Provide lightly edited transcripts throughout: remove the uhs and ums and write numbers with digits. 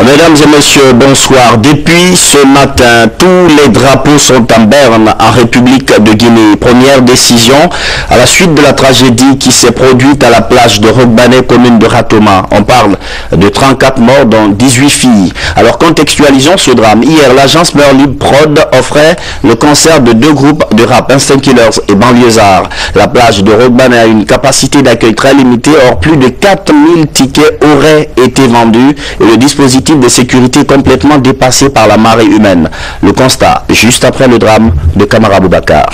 Mesdames et messieurs, bonsoir. Depuis ce matin, tous les drapeaux sont en berne en République de Guinée. Première décision à la suite de la tragédie qui s'est produite à la plage de Rogbane, commune de Ratoma. On parle de 34 morts, dont 18 filles. Alors contextualisons ce drame. Hier, l'agence Merlib Prod offrait le concert de deux groupes de rap, Instinct Killers et Banlieusards. La plage de Rogbane a une capacité d'accueil très limitée. Or, plus de 4000 tickets auraient été vendus et le dispositif de sécurité complètement dépassé par la marée humaine. Le constat, juste après le drame de Kamara Boubacar.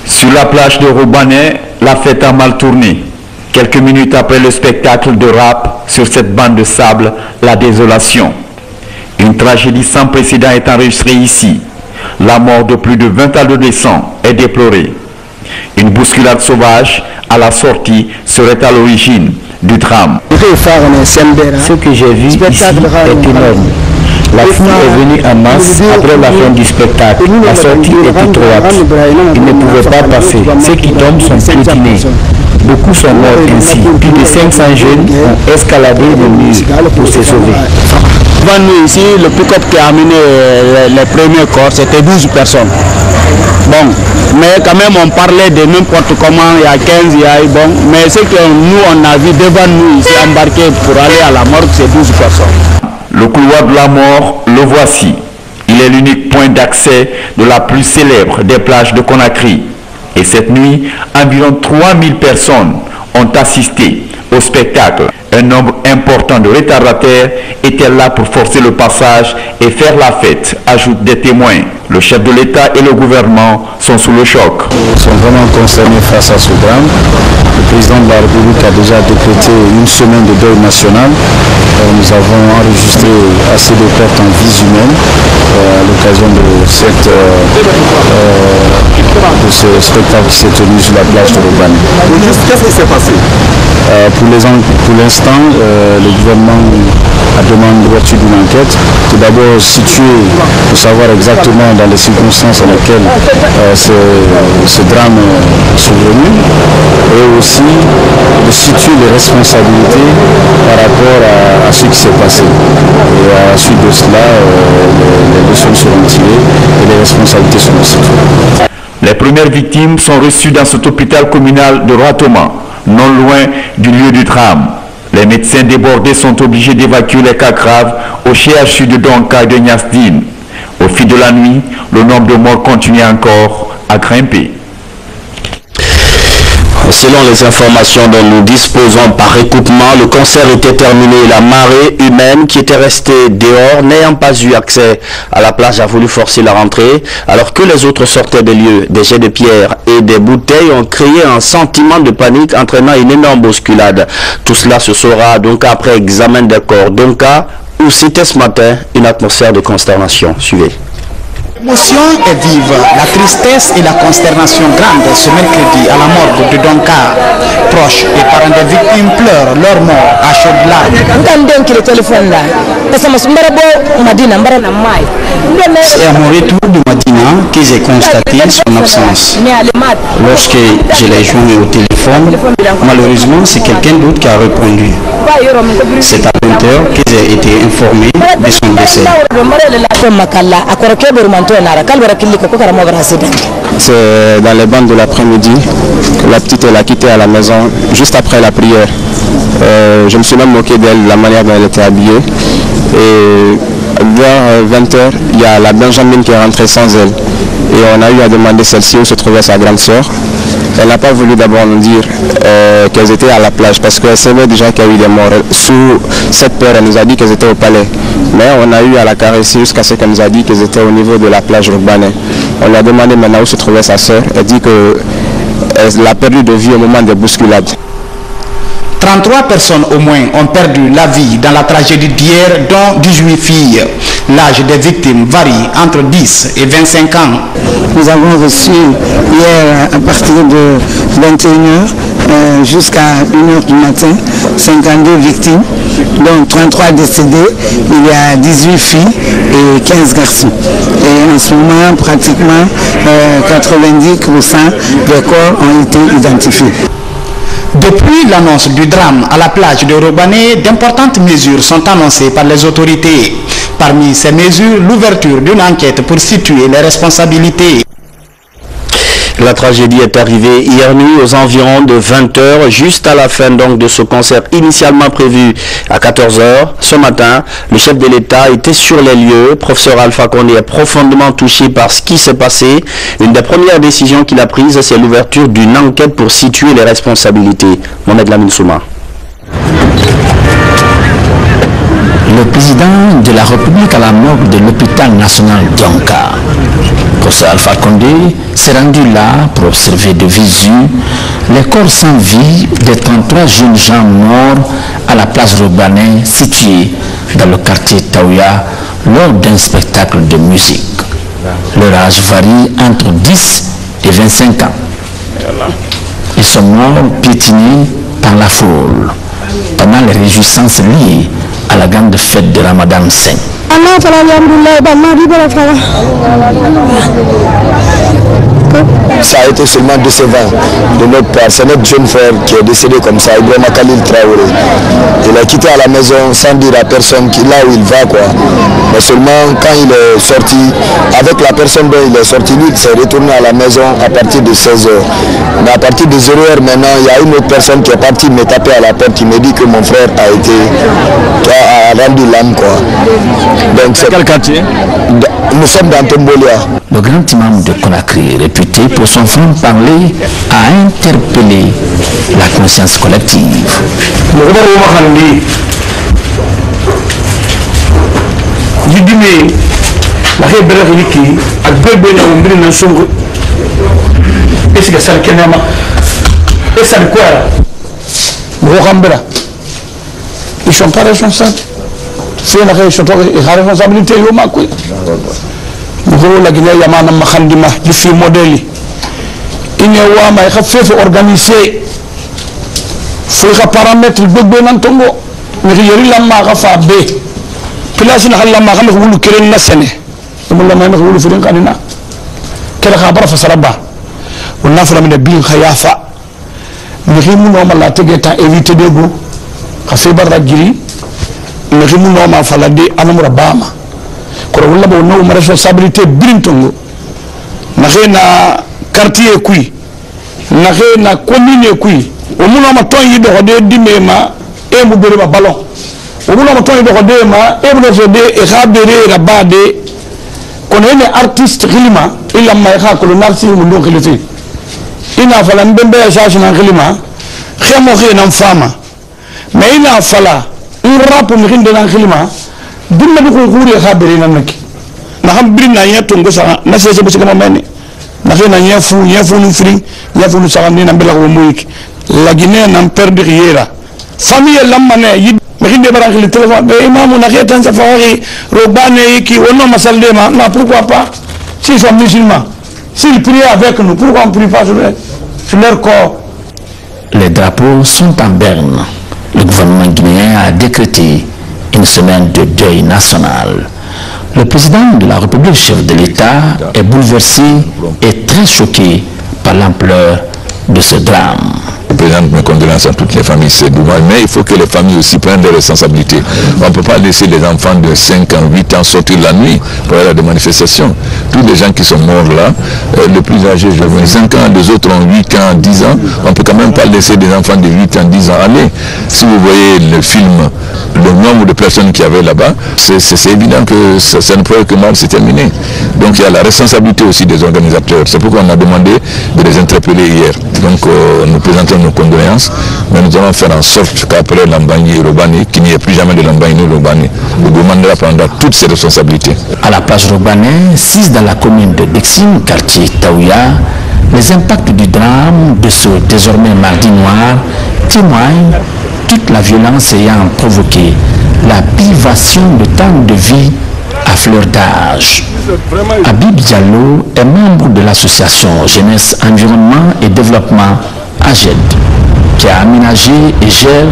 Sur la plage de Rogbane, la fête a mal tourné. Quelques minutes après le spectacle de rap sur cette bande de sable, la désolation. Une tragédie sans précédent est enregistrée ici. La mort de plus de 20 adolescents est déplorée. Une bousculade sauvage à la sortie serait à l'origine du drame. Ce que j'ai vu ici est énorme. La foule est venue en masse après la fin du spectacle. La sortie était étroite. Ils ne pouvaient pas passer. Ceux qui tombent sont piétinés. Beaucoup sont morts ainsi. Plus de 500 jeunes ont escaladé le mur pour se sauver. Devant nous ici, le pick-up qui a amené les premiers corps, c'était 12 personnes. Bon, mais quand même on parlait de n'importe comment, il y a 15, il y a bon, mais ce que nous on a vu devant nous ici embarqué pour aller à la morgue, c'est 12 personnes. Le couloir de la mort, le voici. Il est l'unique point d'accès de la plus célèbre des plages de Conakry. Et cette nuit, environ 3000 personnes ont assisté au spectacle. Un nombre important de retardataires étaient là pour forcer le passage et faire la fête, ajoutent des témoins. Le chef de l'État et le gouvernement sont sous le choc. Ils sont vraiment concernés face à ce drame. Le président de la République a déjà décrété une semaine de deuil national. Nous avons enregistré assez de pertes en vies humaines à l'occasion de ce spectacle qui s'est tenu sur la plage de Rogbane. Qu'est-ce qui s'est passé? Pour l'instant, le gouvernement a demandé l'ouverture d'une enquête. Tout d'abord situer pour savoir exactement dans les circonstances dans lesquelles ce drame est survenu et aussi de situer les responsabilités par rapport à ce qui s'est passé. Et à la suite de cela, les leçons seront tirées et les responsabilités seront situées. Les premières victimes sont reçues dans cet hôpital communal de Ratoma, non loin du lieu du drame. Les médecins débordés sont obligés d'évacuer les cas graves au CHU de Donka et de Niasdine. Au fil de la nuit, le nombre de morts continue encore à grimper. Selon les informations dont nous disposons par recoupement, le concert était terminé. La marée humaine qui était restée dehors, n'ayant pas eu accès à la plage, a voulu forcer la rentrée. Alors que les autres sortaient des lieux, des jets de pierre et des bouteilles ont créé un sentiment de panique entraînant une énorme bousculade. Tout cela se saura donc après examen des corps. Donc, où c'était ce matin une atmosphère de consternation. Suivez. L'émotion est vive, la tristesse et la consternation grande ce mercredi à la morgue de Donka. Proches et parents des victimes pleurent leur mort à chaudes larmes. C'est à mon retour de Madina que j'ai constaté son absence. Lorsque je l'ai joint au téléphone, malheureusement c'est quelqu'un d'autre qui a répondu. C'est à 20h que j'ai été informé de son décès. C'est dans les bandes de l'après-midi que la petite elle a quitté à la maison juste après la prière. Je me suis même moqué d'elle, de la manière dont elle était habillée. Et vers 20h, il y a la Benjamine qui est rentrée sans elle. Et on a eu à demander celle-ci où se trouvait sa grande sœur. Elle n'a pas voulu d'abord nous dire qu'elles étaient à la plage parce qu'elle savait déjà qu'il y a eu des morts. Sous cette peur, elle nous a dit qu'elles étaient au palais. Mais on a eu à la caresser jusqu'à ce qu'elle nous a dit qu'elles étaient au niveau de la plage Rogbane. On lui a demandé maintenant où se trouvait sa sœur. Elle dit qu'elle a perdu de vue au moment des bousculades. 33 personnes au moins ont perdu la vie dans la tragédie d'hier, dont 18 filles. L'âge des victimes varie entre 10 et 25 ans. Nous avons reçu hier à partir de 21h jusqu'à 1h du matin 52 victimes, dont 33 décédés. Il y a 18 filles et 15 garçons. Et en ce moment, pratiquement 90% des corps ont été identifiés. Depuis l'annonce du drame à la plage de Robané, d'importantes mesures sont annoncées par les autorités. Parmi ces mesures, l'ouverture d'une enquête pour situer les responsabilités. La tragédie est arrivée hier nuit aux environs de 20h, juste à la fin donc de ce concert initialement prévu à 14h. Ce matin, le chef de l'État était sur les lieux. Professeur Alpha Condé est profondément touché par ce qui s'est passé. Une des premières décisions qu'il a prises, c'est l'ouverture d'une enquête pour situer les responsabilités. Mohamed Lamine Souma. Le président de la République à la morgue de l'hôpital national d'Yonka, professeur Alpha Condé, s'est rendu là pour observer de visu les corps sans vie des 33 jeunes gens morts à la place Robané située dans le quartier Taouya lors d'un spectacle de musique. Leur âge varie entre 10 et 25 ans. Ils sont morts piétinés par la foule pendant les réjouissances liées à la grande fête de Ramadan Saint. Ça a été seulement décevant de notre part. C'est notre jeune frère qui est décédé comme ça, Ibrahima Khalil Traoré. Il a quitté à la maison sans dire à personne là où il va, quoi. Mais seulement quand il est sorti, avec la personne dont il est sorti, lui, il s'est retourné à la maison à partir de 16h. Mais à partir de 0h maintenant, il y a une autre personne qui est partie me taper à la porte, qui me dit que mon frère a rendu l'âme, quoi. Donc c'est quel quartier? Nous sommes dans Tombolia. Le grand imam de Conakry, réputé pour son franc-parler, a interpellé la conscience collective. Ils ne sont pas responsables. C'est la responsabilité. La Guinée Yamana Makhandima, du film modèle. Il y a un fait organisé. Il faut paramètres de Benantongo. Mais il y a la Marafa B. Place in la Maram ou Keren Nassene. Le Moulaman ou Furin Kanina. Kelakabra Fasaraba. On a fait le Bin Hayafa. Mais il y a tegeta éviter de goût. Café Baragiri. Mais il y a falade Anamura Bama. Wala bo no ma responsabilité brintongo na quartier kui na commune kui o muno ma ton yi do de dimema e mu bere ba ballon o muno ma ton yi do de ma e mu do de e khabere rabade kono ene artiste khilima illa ma kha ko narsi mu do khiliti ina fala mbembe ya na khilima khemo khina fama mais ina fala un rap mu khinde na khilima dimma du ko khuri khabere na naki na hambri na yeto ngosa na sese busika mamene na khina nyefu nu fri nyefu nu sagani na mbela ko moyiki la Guinée na perdre riera famille lamane yid khinde bara khili téléphone be imamu na kheta sa fawari Robané qui ono masalde ma na pourquoi pas s'ils sont musulmans s'ils prient avec nous pourquoi on prie pas sur leur corps. Les drapeaux sont en berne. Le gouvernement guinéen a décrété une semaine de deuil national. Le président de la République, chef de l'État, est bouleversé et très choqué par l'ampleur de ce drame. Je présente mes condoléances à toutes les familles, c'est dommage, mais il faut que les familles aussi prennent des responsabilités. On ne peut pas laisser les enfants de 5 ans, 8 ans sortir la nuit pour aller à des manifestations. Tous les gens qui sont morts là, le plus âgé, je vois 5 ans, les autres ont 8 ans, 10 ans, on ne peut quand même pas laisser des enfants de 8 ans, 10 ans aller. Si vous voyez le film, le nombre de personnes qu'il y avait là-bas, c'est évident que ça ne peut que mal se terminer. Donc il y a la responsabilité aussi des organisateurs. C'est pourquoi on a demandé de les interpeller hier. Donc nous présentons nos condoléances, mais nous allons faire en sorte qu'après Lambani et Robané, qu'il n'y ait plus jamais de Lambani et Robané. Le gouvernement prendra toutes ses responsabilités. À la plage Robané, 6 dans la commune de Dexine, quartier Taouya, les impacts du drame de ce désormais mardi noir témoignent toute la violence ayant provoqué la privation de temps de vie à fleur d'âge. Habib Diallo est membre de l'association Jeunesse, Environnement et Développement AGED, qui a aménagé et gère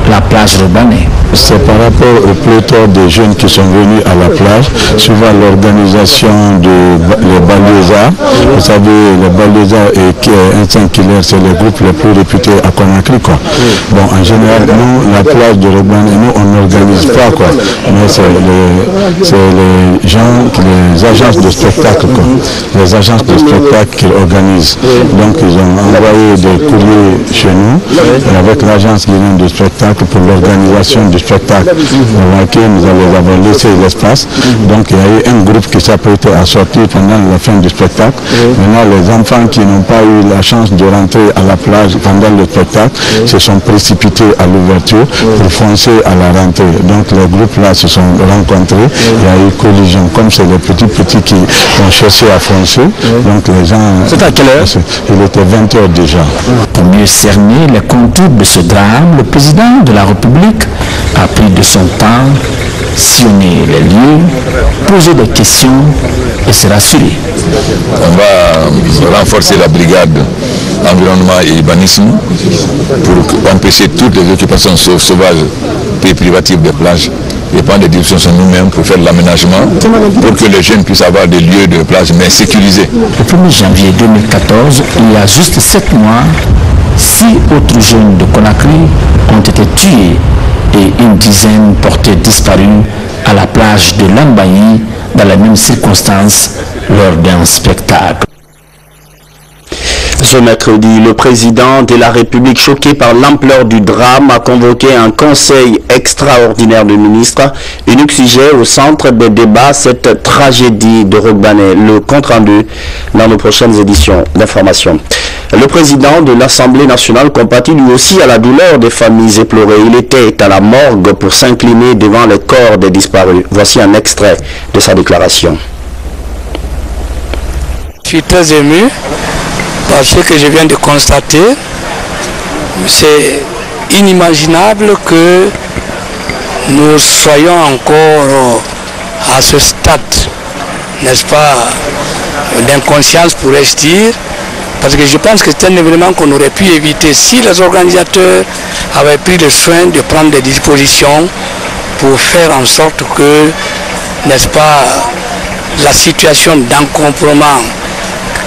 la plage Rogbané. C'est par rapport au pléthore de jeunes qui sont venus à la plage, suivant l'organisation des Baléza. Vous savez, les Baléza et Instinct Killer, c'est les groupes les plus réputés à Conakry, quoi. Bon, en général, nous, la plage de Rogbané, nous, on n'organise pas, quoi. Mais c'est les gens, les agences de spectacle, quoi. Les agences de spectacle qui organisent. Donc, ils ont envoyé des courriers chez nous, avec l'agence guinéenne de spectacle pour l'organisation du spectacle. Dans lequel nous avons laissé l'espace. Donc, il y a eu un groupe qui s'apprêtait à sortir pendant la fin du spectacle. Maintenant, les enfants qui n'ont pas eu la chance de rentrer à la plage pendant le spectacle se sont précipités à l'ouverture pour foncer à la rentrée. Donc, les groupes là se sont rencontrés. Il y a eu collision. Comme c'est les petits qui ont cherché à foncer. Donc, les gens... C'est à quelle heure? Il était 20h déjà. Pour mieux cerner les contours de ce drame, le président de la République a pris de son temps, sillonner les lieux, poser des questions et se rassurer. On va renforcer la brigade environnement et urbanisme pour empêcher toutes les occupations sauvages et privatives des plages. Et prendre des décisions sur nous-mêmes pour faire l'aménagement, pour que les jeunes puissent avoir des lieux de plage mais sécurisés. Le 1er janvier 2014, il y a juste 7 mois, 6 autres jeunes de Conakry ont été tués et une dizaine portés disparus à la plage de Lambaye dans les mêmes circonstances lors d'un spectacle. Ce mercredi, le président de la République, choqué par l'ampleur du drame, a convoqué un conseil extraordinaire de ministres. Unique sujet au centre des débats, cette tragédie de Rogbané. Le compte-rendu dans nos prochaines éditions d'information. Le président de l'Assemblée nationale compatit lui aussi à la douleur des familles éplorées. Il était à la morgue pour s'incliner devant les corps des disparus. Voici un extrait de sa déclaration. Je suis très ému par ce que je viens de constater. C'est inimaginable que nous soyons encore à ce stade, n'est-ce pas, d'inconscience, pourrais-je dire, parce que je pense que c'est un événement qu'on aurait pu éviter si les organisateurs avaient pris le soin de prendre des dispositions pour faire en sorte que, n'est-ce pas, la situation d'encombrement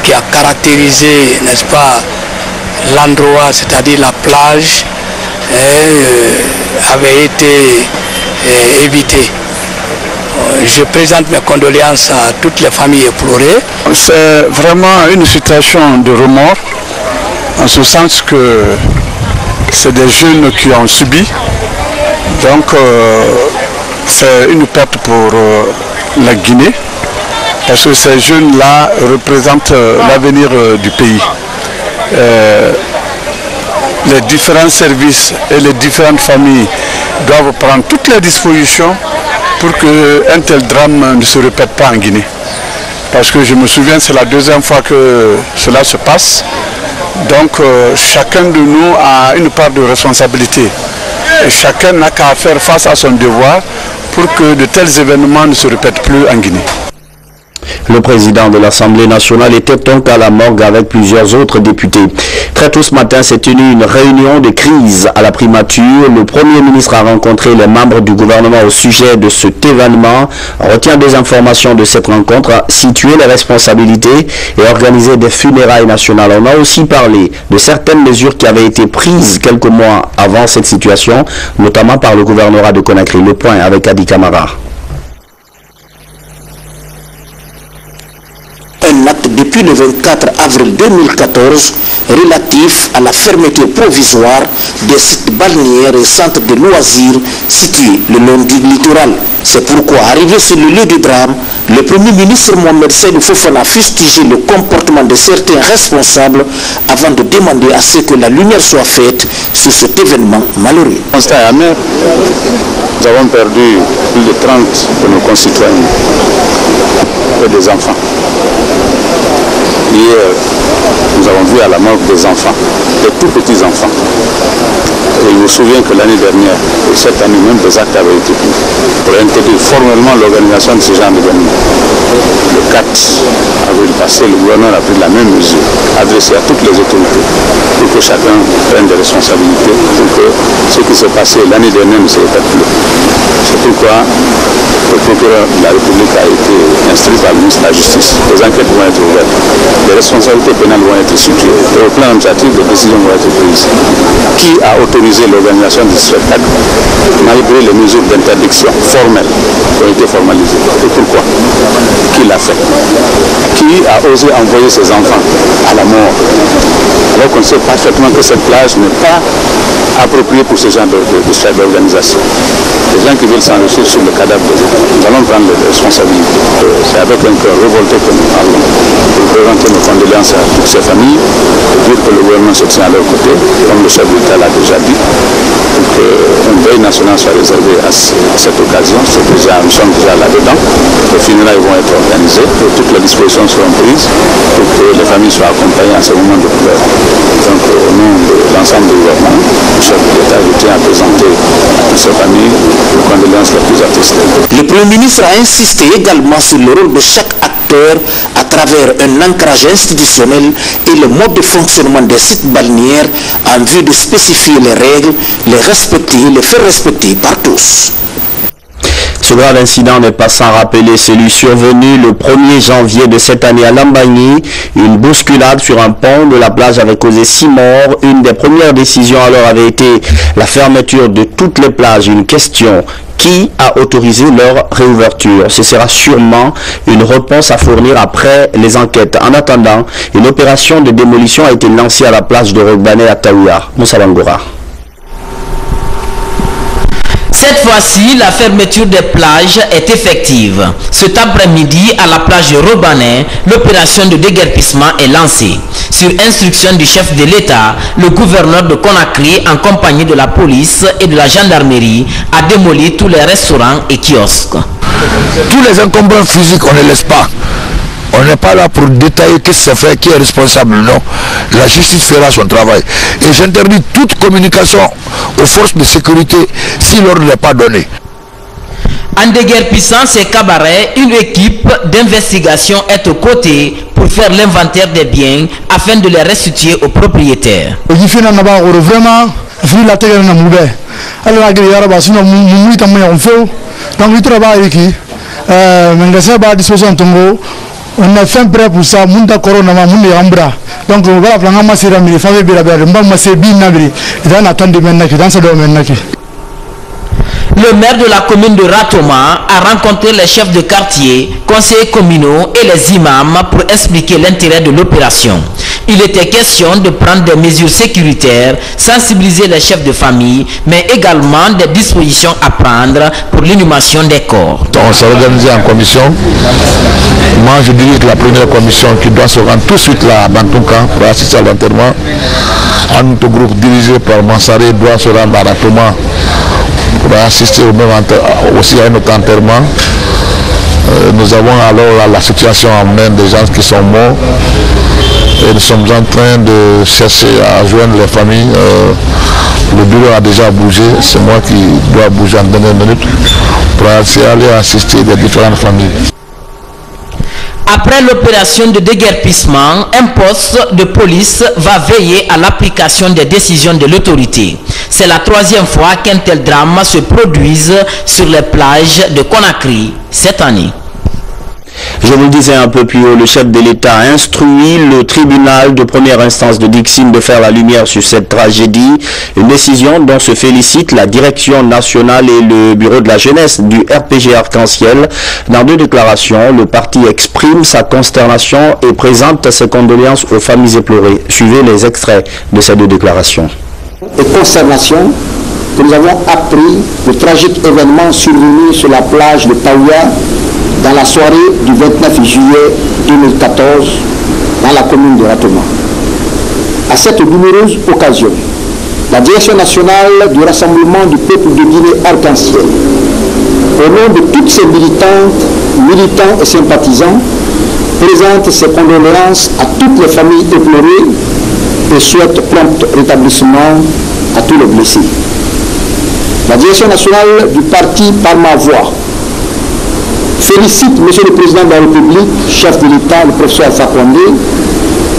qui a caractérisé, n'est-ce pas, l'endroit, c'est-à-dire la plage, avait été évitée. Je présente mes condoléances à toutes les familles éplorées. C'est vraiment une situation de remords, en ce sens que c'est des jeunes qui ont subi. Donc c'est une perte pour la Guinée, parce que ces jeunes-là représentent l'avenir du pays. Les différents services et les différentes familles doivent prendre toutes les dispositions pour qu'un tel drame ne se répète pas en Guinée. Parce que je me souviens, c'est la deuxième fois que cela se passe. Donc chacun de nous a une part de responsabilité. Et chacun n'a qu'à faire face à son devoir pour que de tels événements ne se répètent plus en Guinée. Le président de l'Assemblée nationale était donc à la morgue avec plusieurs autres députés. Très tôt ce matin s'est tenue une réunion de crise à la primature. Le Premier ministre a rencontré les membres du gouvernement au sujet de cet événement. On retient des informations de cette rencontre, situer les responsabilités et organiser des funérailles nationales. On a aussi parlé de certaines mesures qui avaient été prises quelques mois avant cette situation, notamment par le gouvernorat de Conakry. Le point avec Adi Camara. Un acte depuis le 24 avril 2014 relatif à la fermeture provisoire des sites balnéaires et centres de loisirs situés le long du littoral. C'est pourquoi, arrivé sur le lieu du drame, le Premier ministre Mohamed Seydou Fofana a fustigé le comportement de certains responsables avant de demander à ce que la lumière soit faite sur cet événement malheureux. Constat amer. Nous avons perdu plus de 30 de nos concitoyens et des enfants. Hier, nous avons vu à la mort des enfants, des tout petits enfants. Et je me souviens que l'année dernière, et cette année même, des actes avaient été pris pour interdire formellement l'organisation de ce genre d'événements. Le 4 avril passé, le gouvernement a pris la même mesure, adressée à toutes les autorités, pour que chacun prenne des responsabilités, pour que ce qui s'est passé l'année dernière ne se répète plus. C'est pourquoi le procureur de la République a été instruit par le ministre de la Justice. Les enquêtes vont être ouvertes, les responsabilités pénales vont être situées, et au plan administratif, des décisions vont être prises. Qui a autorisé l'organisation du spectacle malgré les mesures d'interdiction formelles qui ont été formalisées? Et pourquoi? Qui l'a fait? Qui a osé envoyer ses enfants à la mort alors qu'on sait parfaitement que cette plage n'est pas appropriée pour ce genre d'organisation? Les gens qui veulent s'enrichir sur le cadavre des enfants, nous allons prendre les responsabilités. C'est avec un cœur révolté que nous parlons pour présenter nos condoléances à toutes ces familles et dire que le gouvernement se tient à leur côté, comme le chef de l'État l'a déjà dit, pour qu'une veille nationale soit réservée à cette occasion. Nous sommes déjà là-dedans. Les funérailles vont être organisées et toutes les dispositions seront prises pour que les familles soient accompagnées à ce moment de pleurs. Donc, au nom de l'ensemble du gouvernement, le chef de l'État, je tiens à présenter à toutes ces familles les condoléances les plus attristées. Le Premier ministre a insisté également sur le rôle de chaque acteur à travers un ancrage institutionnel et le mode de fonctionnement des sites balnéaires en vue de spécifier les règles, les respecter, les faire respecter par tous. Ce grave incident n'est pas sans rappeler celui survenu le 1er janvier de cette année à Lambagny. Une bousculade sur un pont de la plage avait causé 6 morts. Une des premières décisions alors avait été la fermeture de toutes les plages. Une question: qui a autorisé leur réouverture? Ce sera sûrement une réponse à fournir après les enquêtes. En attendant, une opération de démolition a été lancée à la plage de Robané à Taouya. Moussa Bangora. Cette fois-ci, la fermeture des plages est effective. Cet après-midi, à la plage de Robané, l'opération de déguerpissement est lancée. Sur instruction du chef de l'État, le gouverneur de Conakry, en compagnie de la police et de la gendarmerie, a démoli tous les restaurants et kiosques. Tous les encombrants physiques, on ne les laisse pas. On n'est pas là pour détailler qu'est-ce que ça fait, qui est responsable, non. La justice fera son travail. Et j'interdis toute communication aux forces de sécurité si l'ordre n'est pas donné. En déguerpissant ces cabarets, une équipe d'investigation est aux côtés pour faire l'inventaire des biens afin de les restituer aux propriétaires. On a fait prêt pour ça, Munda Corona, Munda Ambra. Donc, on va prendre un massé de mes familles, le maire de la commune de Ratoma a rencontré les chefs de quartier, conseillers communaux et les imams pour expliquer l'intérêt de l'opération. Il était question de prendre des mesures sécuritaires, sensibiliser les chefs de famille, mais également des dispositions à prendre pour l'inhumation des corps. On s'est organisé en commission. Moi, je dirais que la première commission qui doit se rendre tout de suite là, dans ton camp, pour assister à l'enterrement, un autre groupe dirigé par Mansaré doit se rendre à Ratoma pour assister aussi à un autre enterrement. Nous avons alors la situation en main des gens qui sont morts et nous sommes en train de chercher à joindre les familles. Le bureau a déjà bougé, c'est moi qui dois bouger en dernière minute pour aller assister les différentes familles. Après l'opération de déguerpissement, un poste de police va veiller à l'application des décisions de l'autorité. C'est la 3e fois qu'un tel drame se produise sur les plages de Conakry cette année. Je vous le disais un peu plus haut, le chef de l'État a instruit le tribunal de première instance de Dixine de faire la lumière sur cette tragédie. Une décision dont se félicite la direction nationale et le bureau de la jeunesse du RPG Arc-en-Ciel. Dans 2 déclarations, le parti exprime sa consternation et présente ses condoléances aux familles éplorées. Suivez les extraits de ces 2 déclarations. Et consternation que nous avons appris le tragique événement survenu sur la plage de Taouya dans la soirée du 29 juillet 2014 dans la commune de Ratoma. À cette douloureuse occasion, la direction nationale du Rassemblement du peuple de Guinée Arc-en-Ciel, au nom de toutes ses militantes, militants et sympathisants, présente ses condoléances à toutes les familles éplorées et souhaite prompt rétablissement à tous les blessés. La direction nationale du parti, par ma voix, félicite M. le Président de la République, chef de l'État, le professeur Alpha Condé,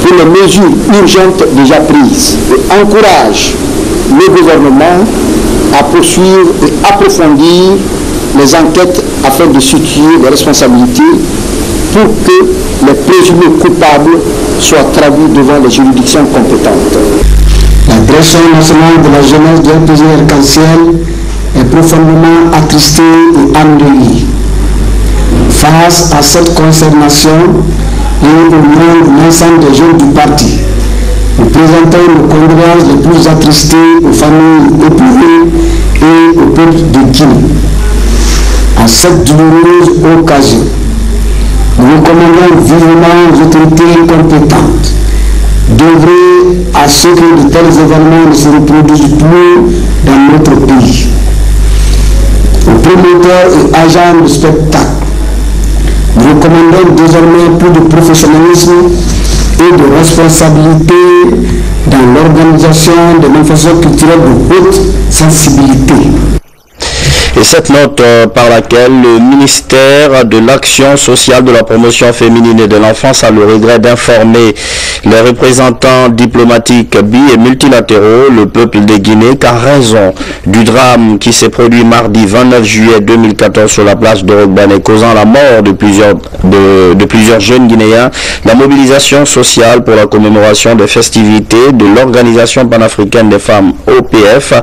pour les mesures urgentes déjà prises et encourage le gouvernement à poursuivre et approfondir les enquêtes afin de situer les responsabilités pour que les présumés coupables soient traduits devant les juridictions compétentes. La direction nationale de la jeunesse du RPG Arc-en-Ciel est profondément attristée et endeuillée. Face à cette consternation et au nom de l'ensemble des jeunes du parti, nous présentons nos condoléances les plus attristées aux familles éprouvées et au peuple de Guinée. À cette douloureuse occasion, nous recommandons vivement aux autorités compétentes d'œuvrer à ce que de tels événements ne se reproduisent plus dans notre pays. Aux promoteurs et agents de spectacle, nous recommandons désormais plus de professionnalisme et de responsabilité dans l'organisation des manifestations culturelles de haute sensibilité. Et cette note par laquelle le ministère de l'Action sociale, de la promotion féminine et de l'enfance a le regret d'informer les représentants diplomatiques bi- et multilatéraux, le peuple de Guinée, qu'à raison du drame qui s'est produit mardi 29 juillet 2014 sur la plage de Rogbane, causant la mort de plusieurs jeunes Guinéens, la mobilisation sociale pour la commémoration des festivités de l'Organisation panafricaine des femmes OPF,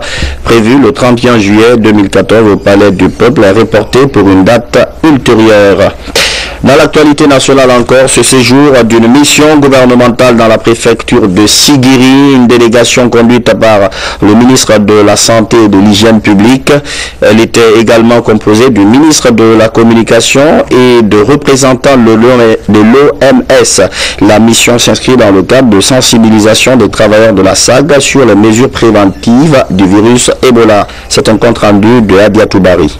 prévue le 31 juillet 2014 au Palais du Peuple, est reportée pour une date ultérieure. Dans l'actualité nationale encore, ce séjour d'une mission gouvernementale dans la préfecture de Sigiri, une délégation conduite par le ministre de la Santé et de l'Hygiène publique. Elle était également composée du ministre de la Communication et de représentants de l'OMS. La mission s'inscrit dans le cadre de sensibilisation des travailleurs de la SAG sur les mesures préventives du virus Ebola. C'est un compte rendu de Adia Toubari.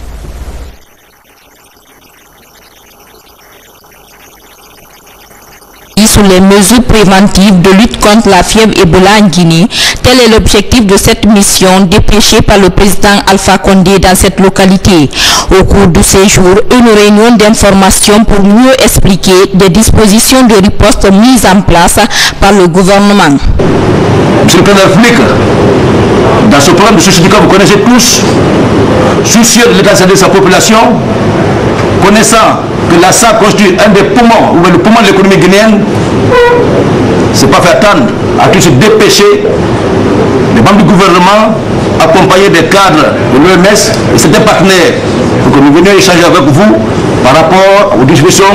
Sur les mesures préventives de lutte contre la fièvre Ebola en Guinée. Tel est l'objectif de cette mission dépêchée par le président Alpha Condé dans cette localité. Au cours de ces jours, une réunion d'information pour mieux expliquer des dispositions de riposte mises en place par le gouvernement. Monsieur le président de la République, dans ce programme de société que vous connaissez tous, soucieux de l'état de santé de sa population, connaissant que la SAC constitue un des poumons, ou le poumon de l'économie guinéenne, c'est pas faire attendre à tous se dépêcher, les membres du gouvernement, accompagnés des cadres de l'OMS et certains partenaires, pour que nous venions échanger avec vous par rapport aux dispositions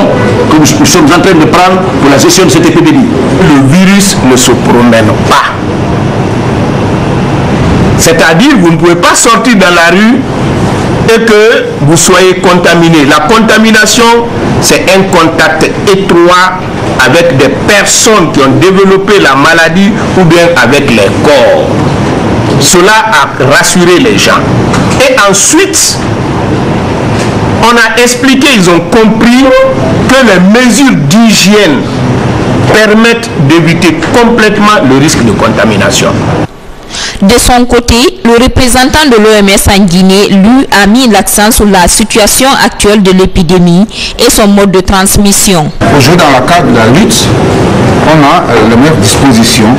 que nous sommes en train de prendre pour la gestion de cette épidémie. Le virus ne se promène pas. C'est-à-dire, vous ne pouvez pas sortir dans la rue et que vous soyez contaminé. La contamination, c'est un contact étroit avec des personnes qui ont développé la maladie ou bien avec les corps. Cela a rassuré les gens. Et ensuite, on a expliqué, ils ont compris que les mesures d'hygiène permettent d'éviter complètement le risque de contamination. De son côté, le représentant de l'OMS en Guinée, lui, a mis l'accent sur la situation actuelle de l'épidémie et son mode de transmission. Aujourd'hui, dans le cadre de la lutte, on a les meilleures dispositions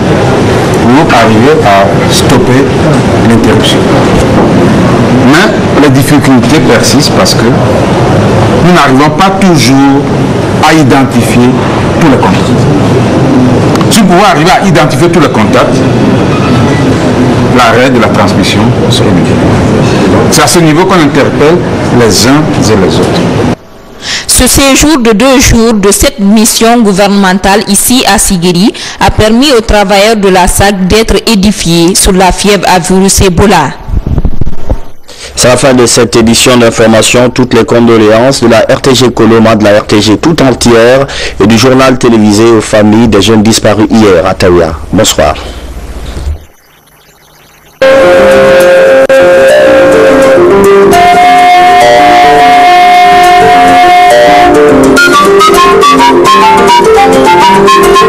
pour arriver à stopper l'interruption. Mais les difficultés persistent parce que nous n'arrivons pas toujours à identifier tous les contacts. Si vous pouvez arriver à identifier tous les contacts, l'arrêt de la transmission serait mieux. C'est à ce niveau qu'on interpelle les uns et les autres. Ce séjour de 2 jours de cette mission gouvernementale ici à Sigiri a permis aux travailleurs de la SAC d'être édifiés sur la fièvre à virus Ebola. C'est la fin de cette édition d'information. Toutes les condoléances de la RTG Coloma, de la RTG tout entière et du journal télévisé aux familles des jeunes disparus hier à Taïa. Bonsoir.